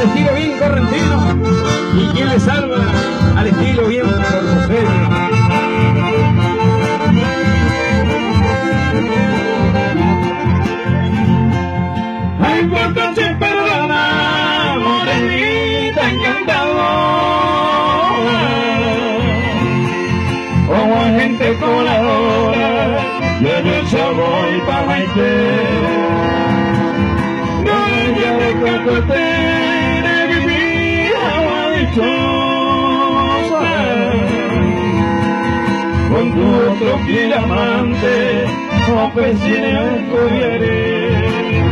al estilo bien correntino, y quien le salva al estilo bien porteño. Ay, por noche perdona, morenita encantadora, como gente coladora, yo voy pa' Maite. No ella de cacotera, vivir agua dichosa, con tu otro fiel amante, ofreciendo diaré.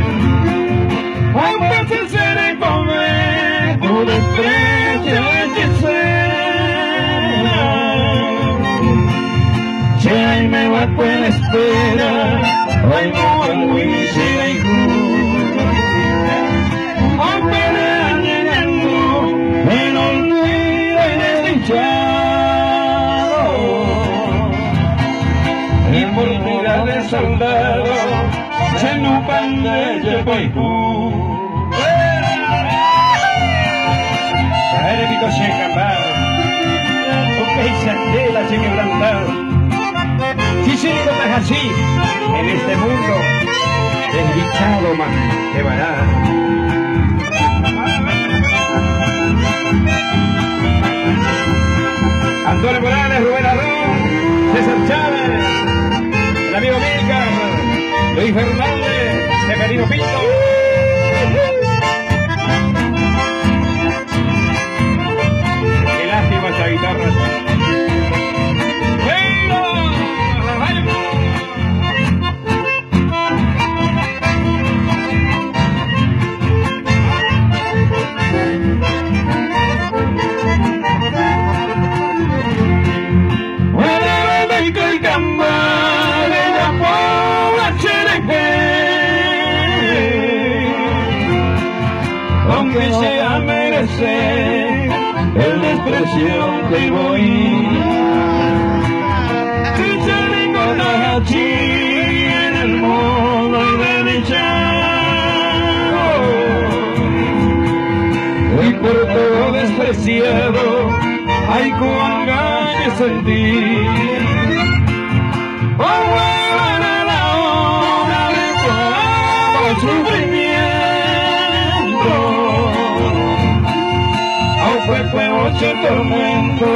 Aunque se seré comer, tu desprecio hechicera, si ahí me va pues espera, ay no anguilla y cruz, aunque me llegando, me no olvida y desdichado, y por tirar de soldado, se no pan de Yepaitú. Caer mi coche escapado, porque esa tela se quebrantado. Si se le notas así, en este mundo, desdichado más te vará. Antonio Morales, Rubén Arrón, César Chávez, el amigo Milka, Luis Fernández, Severino Pinto. Qué lástima esa guitarra. Aunque sea merecer el desprecio que voy, si se reconoce aquí en el mundo y desdichado, y por todo despreciado hay cuán ganas sentir. Oh, vuelvan a la obra de todo sufrimiento, fue mucho tormento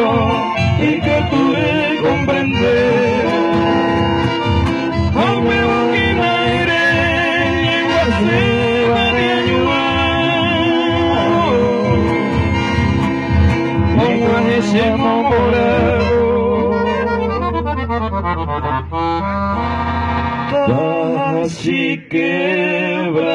y que tuve que comprender. Aunque que no iré ni en la selva ni ayudar, como en ese morado, así quebrantóle.